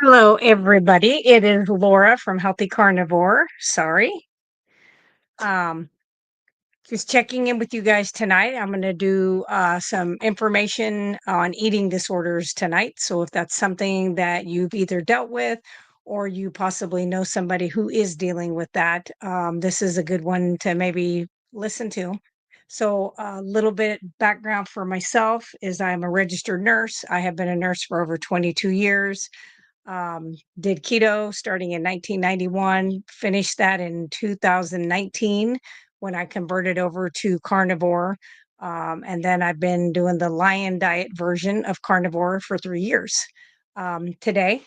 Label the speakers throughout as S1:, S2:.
S1: Hello, everybody. It is Laura from Healthy Carnivore. Sorry. Um, just checking in with you guys tonight. I'm going to do some information on eating disorders tonight. So, if that's something that you've either dealt with or you possibly know somebody who is dealing with that, this is a good one to maybe listen to. So, a little bit background for myself is I'm a registered nurse. I have been a nurse for over 22 years. Did keto starting in 1991, finished that in 2019 when I converted over to carnivore. And then I've been doing the lion diet version of carnivore for 3 years. Today,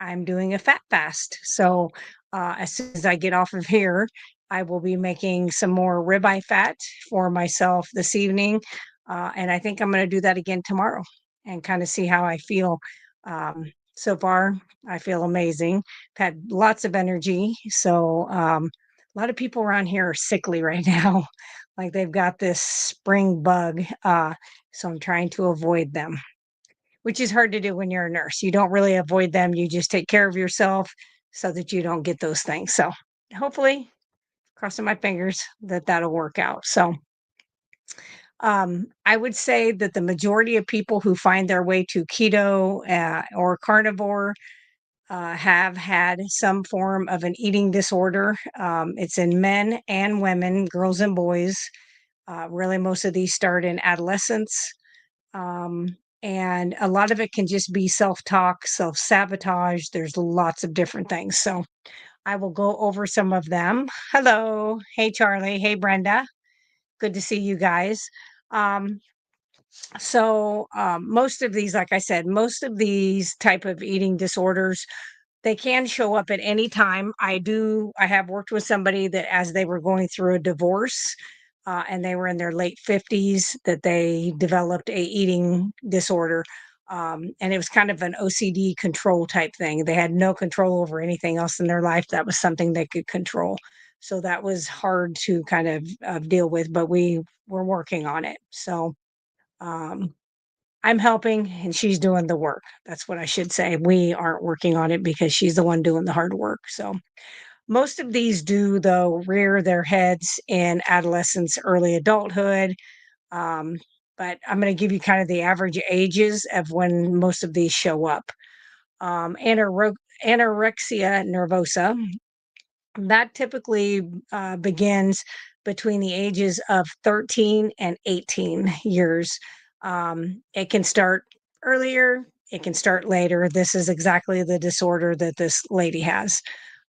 S1: I'm doing a fat fast. So as soon as I get off of here, I will be making some more ribeye fat for myself this evening. And I think I'm going to do that again tomorrow and kind of see how I feel. So far, I feel amazing. Had lots of energy. So a lot of people around here are sickly right now. Like they've got this spring bug. So I'm trying to avoid them, which is hard to do when you're a nurse. You don't really avoid them. You just take care of yourself so that you don't get those things. So hopefully, crossing my fingers that that'll work out. So I would say that the majority of people who find their way to keto or carnivore have had some form of an eating disorder. It's in men and women, girls and boys. Really, most of these start in adolescence. Um, and a lot of it can just be self-talk, self-sabotage. There's lots of different things. So I will go over some of them. Hello. Hey, Charlie. Hey, Brenda. Good to see you guys. Um, most of these, like I said, most of these type of eating disorders, they can show up at any time. I have worked with somebody that as they were going through a divorce, and they were in their late 50s, that they developed a eating disorder. And it was kind of an OCD control type thing. They had no control over anything else in their life. That was something they could control. So that was hard to kind of deal with, but we were working on it. So um, I'm helping and she's doing the work. That's what I should say. We aren't working on it because she's the one doing the hard work. So most of these do, though, rear their heads in adolescence, early adulthood. Um, but I'm going to give you kind of the average ages of when most of these show up. Anorexia nervosa, that typically begins between the ages of 13 and 18 years. It can start earlier, it can start later. This is exactly the disorder that this lady has,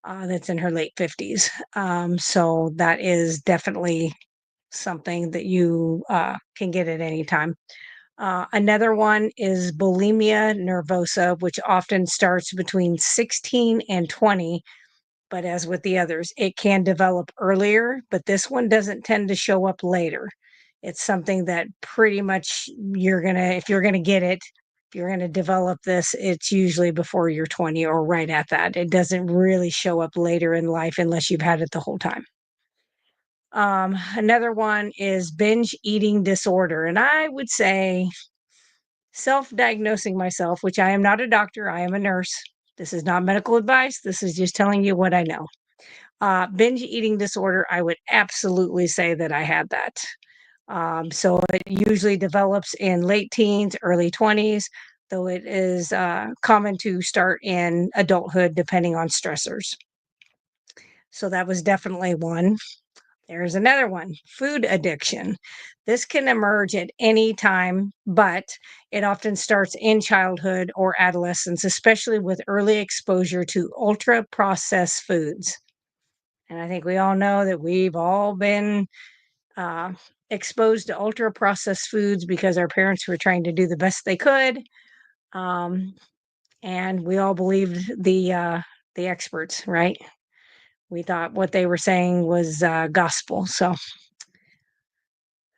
S1: that's in her late 50s. So that is definitely something that you can get at any time. Another one is bulimia nervosa, which often starts between 16 and 20, but as with the others, it can develop earlier, but this one doesn't tend to show up later. It's something that pretty much if you're gonna get it, if you're gonna develop this, it's usually before you're 20 or right at that. It doesn't really show up later in life unless you've had it the whole time. Another one is binge eating disorder. And I would say self-diagnosing myself, which I am not a doctor, I am a nurse. This is not medical advice. This is just telling you what I know. Binge eating disorder, I would absolutely say that I had that. So it usually develops in late teens, early 20s, though it is common to start in adulthood depending on stressors. So that was definitely one. There's another one, food addiction. This can emerge at any time, but it often starts in childhood or adolescence, especially with early exposure to ultra processed foods. And I think we all know that we've all been uh, exposed to ultra processed foods because our parents were trying to do the best they could. Um, and we all believed the experts, right? We thought what they were saying was gospel. So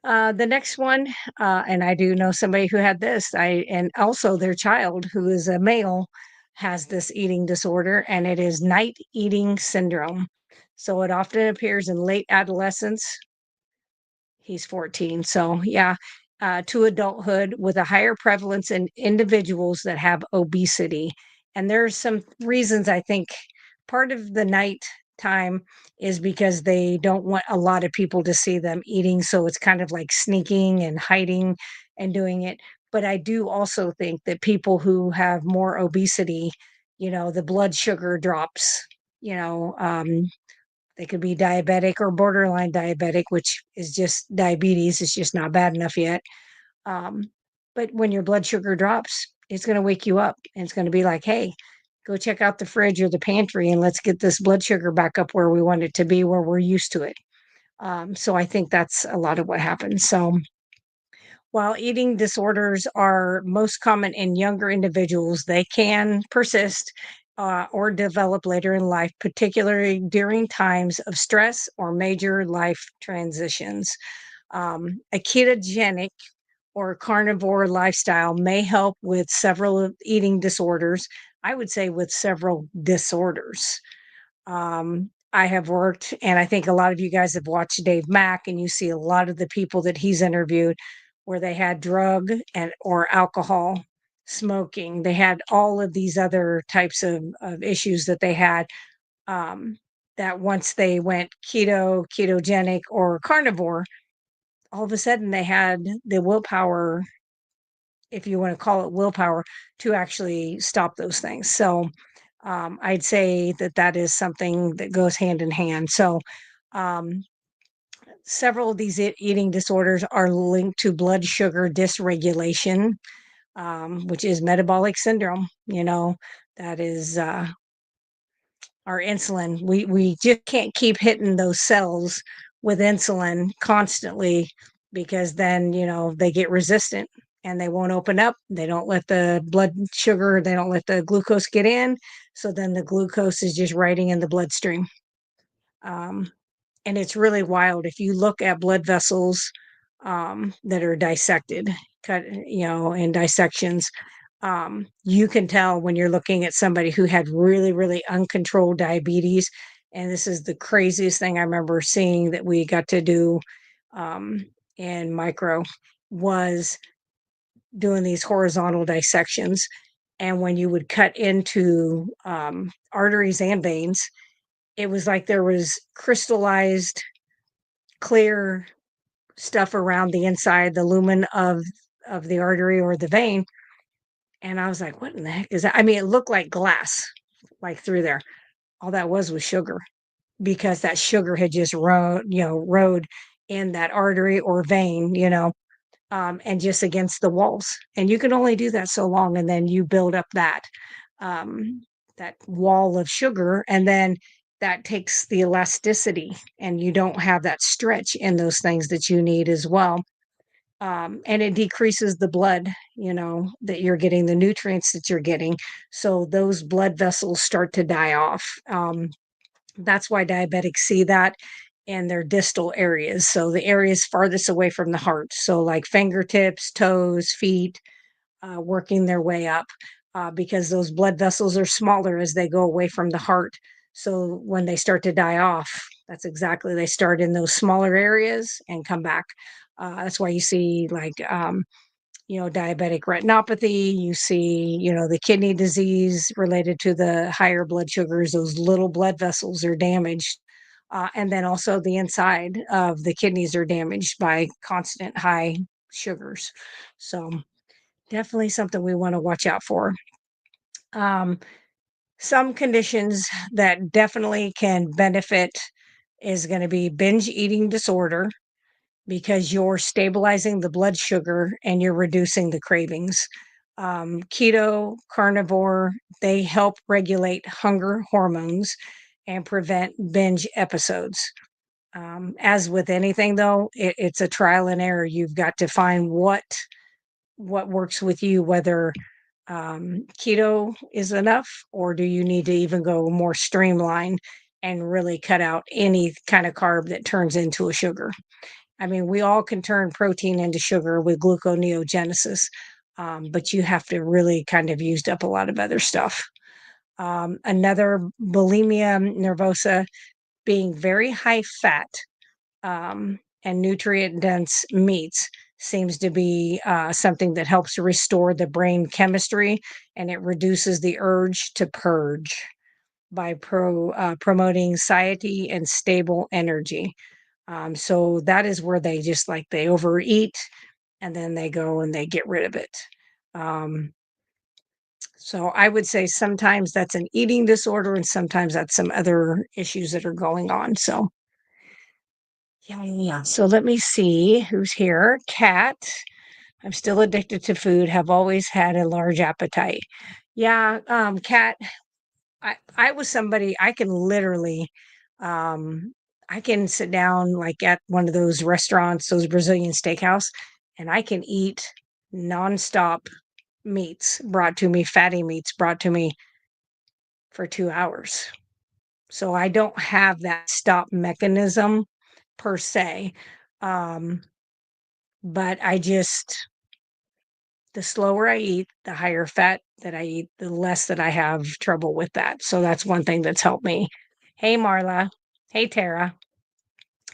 S1: the next one, and I do know somebody who had this. And also their child, who is a male, has this eating disorder, and it is night eating syndrome. So it often appears in late adolescence. He's 14. So yeah, to adulthood with a higher prevalence in individuals that have obesity. And there's some reasons I think part of the night time is because they don't want a lot of people to see them eating. So it's kind of like sneaking and hiding and doing it. But I do also think that people who have more obesity, the blood sugar drops, you know, um, they could be diabetic or borderline diabetic, which is just diabetes. It's just not bad enough yet. Um, but when your blood sugar drops, it's going to wake you up and it's going to be like, hey, go check out the fridge or the pantry and let's get this blood sugar back up where we want it to be, where we're used to it. So I think that's a lot of what happens. So while eating disorders are most common in younger individuals, they can persist or develop later in life, particularly during times of stress or major life transitions. A ketogenic or carnivore lifestyle may help with several eating disorders. I would say with several disorders. I have worked, and I think a lot of you guys have watched Dave Mack, and you see a lot of the people that he's interviewed where they had drug and or alcohol, smoking. They had all of these other types of issues that they had. Um, that once they went keto, ketogenic, or carnivore, all of a sudden they had the willpower, if you want to call it willpower, to actually stop those things. So I'd say that that is something that goes hand in hand. So um, several of these eating disorders are linked to blood sugar dysregulation, which is metabolic syndrome. That is our insulin. We just can't keep hitting those cells with insulin constantly because then, they get resistant and they won't open up. They don't let the blood sugar, they don't let the glucose get in. So then the glucose is just riding in the bloodstream. Um, and it's really wild. If you look at blood vessels that are dissected, cut, in dissections, you can tell when you're looking at somebody who had really, really uncontrolled diabetes. And this is the craziest thing I remember seeing that we got to do um, in micro was doing these horizontal dissections. And when you would cut into arteries and veins, it was like there was crystallized, clear stuff around the inside, the lumen of the artery or the vein. And I was like, what in the heck is that? I mean, it looked like glass, like through there. All that was sugar because that sugar had just rode in that artery or vein, and just against the walls. And you can only do that so long. And then you build up um, that wall of sugar. And then that takes the elasticity and you don't have that stretch in those things that you need as well. And it decreases the blood, that you're getting, the nutrients that you're getting. So those blood vessels start to die off. That's why diabetics see that in their distal areas. So the areas farthest away from the heart. So like fingertips, toes, feet, working their way up because those blood vessels are smaller as they go away from the heart. So when they start to die off, that's exactly, they start in those smaller areas and come back. That's why you see like, diabetic retinopathy, you see, the kidney disease related to the higher blood sugars, those little blood vessels are damaged. And then also the inside of the kidneys are damaged by constant high sugars. So definitely something we want to watch out for. Um, some conditions that definitely can benefit is going to be binge eating disorder because you're stabilizing the blood sugar and you're reducing the cravings. Keto, carnivore, they help regulate hunger hormones and prevent binge episodes. As with anything, though, it's a trial and error. You've got to find what works with you, whether keto is enough, or do you need to even go more streamlined and really cut out any kind of carb that turns into a sugar? I mean, we all can turn protein into sugar with gluconeogenesis, but you have to really kind of used up a lot of other stuff. Another bulimia nervosa being very high fat and nutrient dense meats seems to be something that helps restore the brain chemistry, and it reduces the urge to purge by promoting satiety and stable energy. So that is where they just like they overeat and then they go and they get rid of it. Um, so I would say sometimes that's an eating disorder and sometimes that's some other issues that are going on. So yeah, yeah, yeah. So let me see who's here. Kat. I'm still addicted to food, have always had a large appetite. Yeah, Kat, I was somebody I can literally um I can sit down like at one of those restaurants, those Brazilian steakhouse, and I can eat nonstop meats brought to me, fatty meats brought to me for 2 hours. So I don't have that stop mechanism per se. Um, but I just the slower I eat, the higher fat that I eat, the less that I have trouble with that. So that's one thing that's helped me. Hey, Marla. Hey, Tara.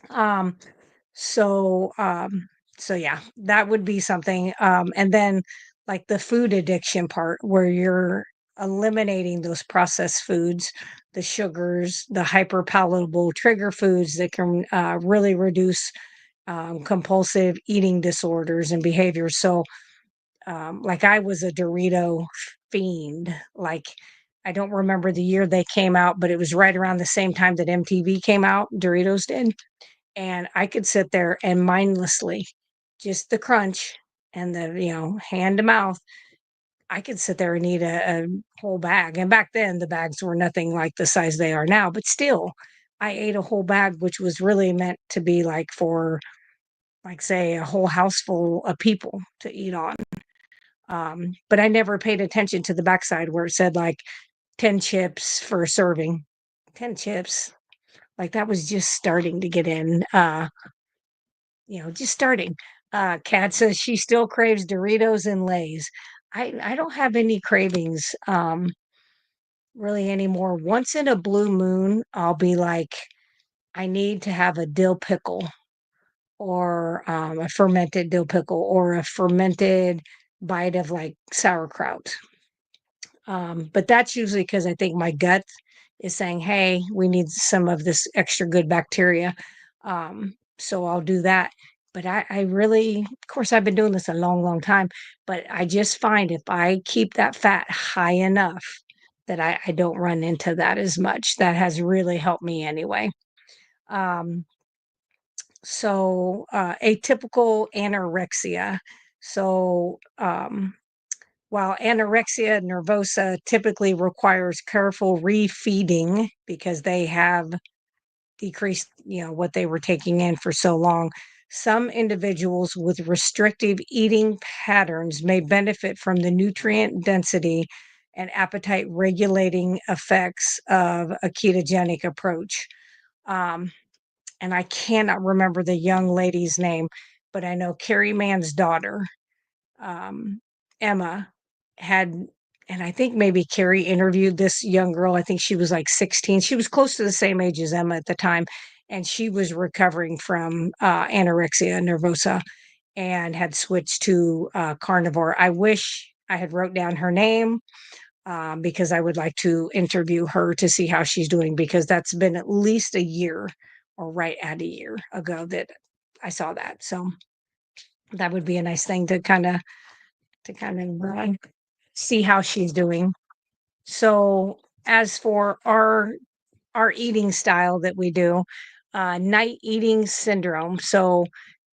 S1: Um, so, um, so yeah, that would be something. And then like the food addiction part where you're eliminating those processed foods, the sugars, the hyper palatable trigger foods that can really reduce compulsive eating disorders and behaviors. So, like I was a Dorito fiend. Like I don't remember the year they came out, but it was right around the same time that MTV came out, Doritos did. And I could sit there and mindlessly, just the crunch and the, hand to mouth, I could sit there and eat a whole bag. And back then, the bags were nothing like the size they are now, but still, I ate a whole bag, which was really meant to be like for, like, say, a whole house full of people to eat on. But I never paid attention to the backside where it said like 10 chips for a serving. 10 chips. Like that was just starting to get in, just starting. Kat says she still craves Doritos and Lay's. I don't have any cravings really anymore. Once in a blue moon, I'll be like, I need to have a dill pickle or a fermented dill pickle or a fermented bite of like sauerkraut. But that's usually because I think my gut is saying, hey, we need some of this extra good bacteria. So I'll do that. But I really, of course, I've been doing this a long, long time, but I just find if I keep that fat high enough that I don't run into that as much. That has really helped me anyway. Um, atypical anorexia. So, while anorexia nervosa typically requires careful refeeding because they have decreased, what they were taking in for so long, some individuals with restrictive eating patterns may benefit from the nutrient density and appetite regulating effects of a ketogenic approach. Um, and I cannot remember the young lady's name, but I know Carrie Mann's daughter, um, Emma, had, and I think maybe Carrie interviewed this young girl. I think she was like 16. She was close to the same age as Emma at the time. And she was recovering from anorexia nervosa and had switched to carnivore. I wish I had wrote down her name because I would like to interview her to see how she's doing because that's been at least a year or right at a year ago that I saw that. So that would be a nice thing to kind of see how she's doing. So as for our eating style that we do, night eating syndrome. So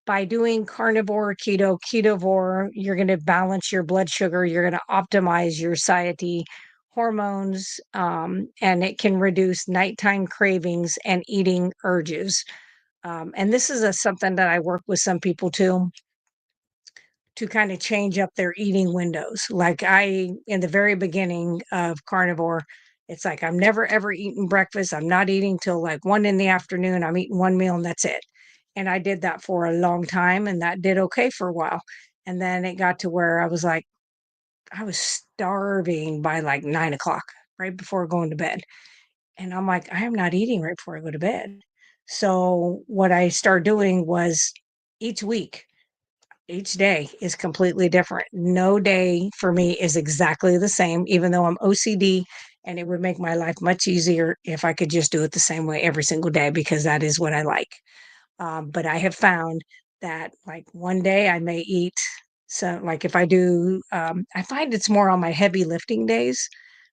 S1: by doing carnivore, keto, ketovore, you're going to balance your blood sugar. You're going to optimize your satiety hormones, and it can reduce nighttime cravings and eating urges. And this is something that I work with some people too to kind of change up their eating windows. Like in the very beginning of carnivore, it's like I'm never ever eating breakfast. I'm not eating till like 1 in the afternoon. I'm eating one meal and that's it. And I did that for a long time and that did okay for a while. And then it got to where I was like, I was starving by like 9 o'clock, right before going to bed. And I'm like, I am not eating right before I go to bed. So what I started doing was each week Each day is completely different. No day for me is exactly the same, even though I'm OCD, and it would make my life much easier if I could just do it the same way every single day because that is what I like. But I have found that like one day I may eat so like if I do I find it's more on my heavy lifting days.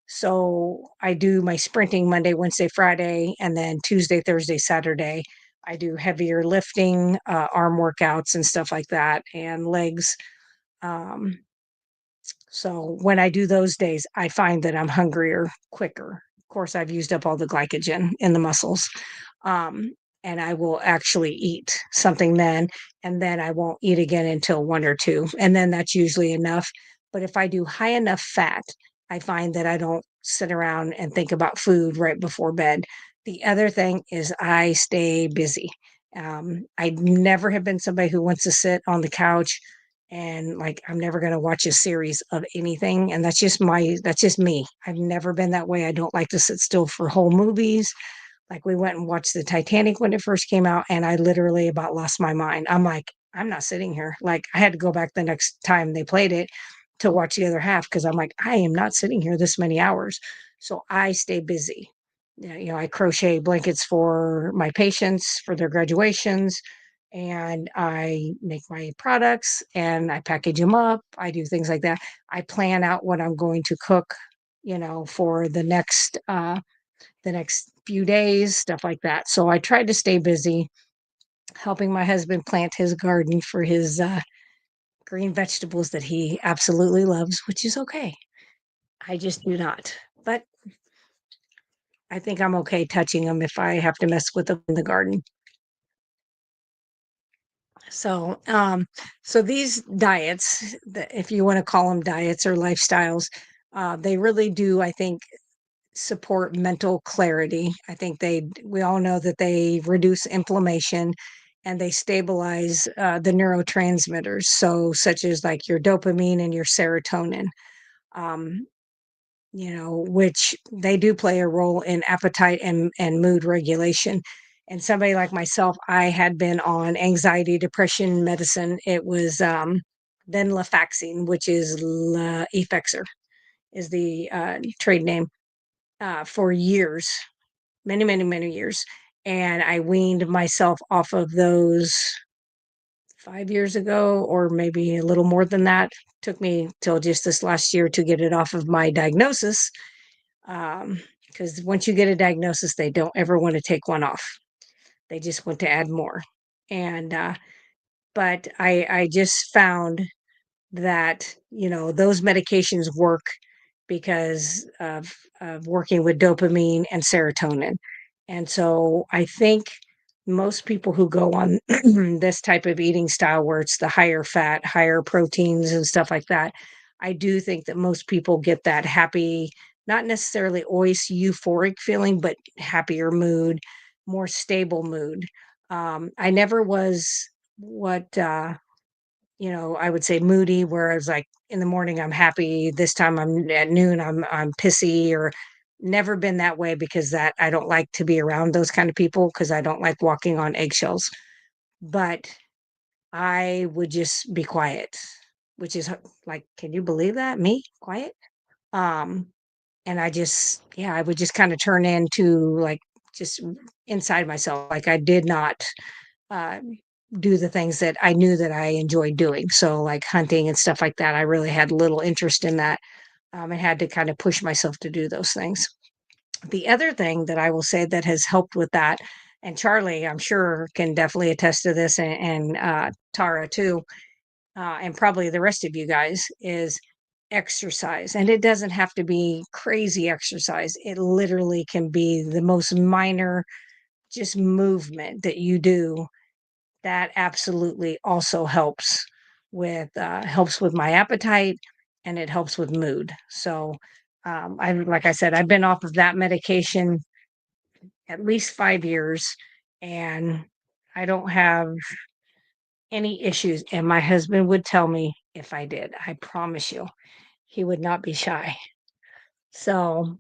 S1: So I do my sprinting Monday, Wednesday, Friday, and then Tuesday, Thursday, Saturday. I do heavier lifting, arm workouts and stuff like that, and legs. Um, so when I do those days, I find that I'm hungrier quicker. Of course, I've used up all the glycogen in the muscles. Um, and I will actually eat something then, and then I won't eat again until 1 or 2, and then that's usually enough. But if I do high enough fat, I find that I don't sit around and think about food right before bed. The other thing is I stay busy. I never have been somebody who wants to sit on the couch and like I'm never going to watch a series of anything, and that's just me. I've never been that way. I don't like to sit still for whole movies. Like we went and watched the Titanic when it first came out, and I literally about lost my mind. I'm like, I'm not sitting here. Like I had to go back the next time they played it to watch the other half because I'm like, I am not sitting here this many hours. So I stay busy. Yeah, I crochet blankets for my patients for their graduations, and I make my products and I package them up. I do things like that. I plan out what I'm going to cook, for the next few days, stuff like that. So I tried to stay busy helping my husband plant his garden for his green vegetables that he absolutely loves, which is okay. I just do not. But I think I'm okay touching them if I have to mess with them in the garden. So, so these diets, if you want to call them diets or lifestyles, they really do, I think, support mental clarity. I think we all know that they reduce inflammation and they stabilize the neurotransmitters. So, such as like your dopamine and your serotonin, um, which they do play a role in appetite and mood regulation. And somebody like myself, I had been on anxiety, depression medicine. It was venlafaxine, which is Effexor, is the trade name for years, many, many, many years. And I weaned myself off of those 5 years ago, or maybe a little more than that. Took me till just this last year to get it off of my diagnosis. Because once you get a diagnosis, they don't ever want to take one off. They just want to add more. And, but I just found that, those medications work because of working with dopamine and serotonin. And so I think most people who go on this type of eating style where it's the higher fat, higher proteins and stuff like that, I do think that most people get that happy, not necessarily always euphoric feeling, but happier mood, more stable mood. I never was what I would say moody, where I was like in the morning I'm happy, this time I'm at noon I'm pissy, or never been that way because that I don't like to be around those kind of people because I don't like walking on eggshells. But I would just be quiet, which is like, can you believe that? Me quiet? Um, and I just, yeah, I would just kind of turn into like just inside myself. Like I did not uh, do the things that I knew that I enjoyed doing. So, like hunting and stuff like that, I really had little interest in that, and had to kind of push myself to do those things. The other thing that I will say that has helped with that, and Charlie, I'm sure, can definitely attest to this, and Tara too, and probably the rest of you guys, is exercise. And it doesn't have to be crazy exercise, it literally can be the most minor, just movement that you do that absolutely also helps with my appetite, and it helps with mood. So I like I said, I've been off of that medication at least 5 years, and I don't have any issues. And my husband would tell me if I did. I promise you, he would not be shy. So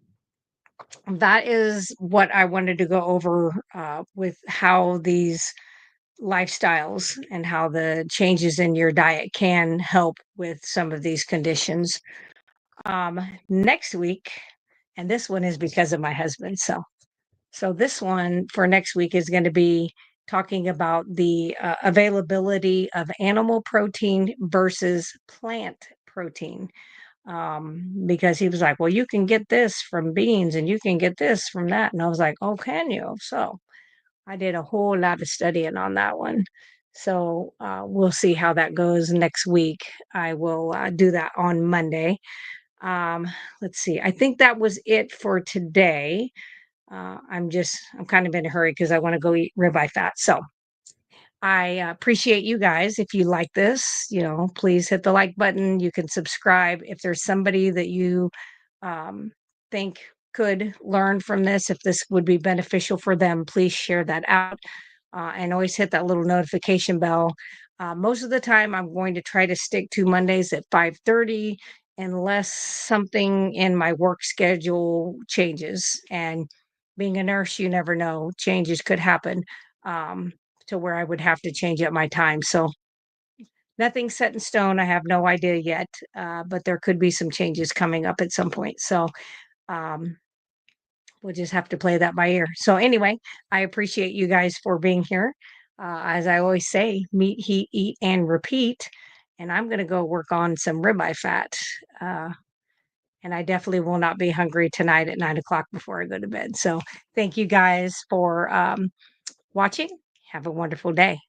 S1: that is what I wanted to go over with how these lifestyles and how the changes in your diet can help with some of these conditions. Next week, and this one is because of my husband. So this one for next week is going to be talking about the availability of animal protein versus plant protein. Because he was like, well, you can get this from beans and you can get this from that. And I was like, oh, can you? So I did a whole lot of studying on that one. So we'll see how that goes next week. I will do that on Monday. Um, let's see. I think that was it for today. I'm kind of in a hurry because I want to go eat ribeye fat. So I appreciate you guys. If you like this, please hit the like button. You can subscribe. If there's somebody that you um, think could learn from this, if this would be beneficial for them, please share that out and always hit that little notification bell. Most of the time, I'm going to try to stick to Mondays at 5:30, unless something in my work schedule changes. And being a nurse, you never know; changes could happen. To where I would have to change up my time. So nothing's set in stone. I have no idea yet, but there could be some changes coming up at some point. So um, we'll just have to play that by ear. So anyway, I appreciate you guys for being here. As I always say, meet, heat, eat, and repeat. And I'm going to go work on some ribeye fat. Uh, and I definitely will not be hungry tonight at 9 o'clock before I go to bed. So thank you guys for watching. Have a wonderful day.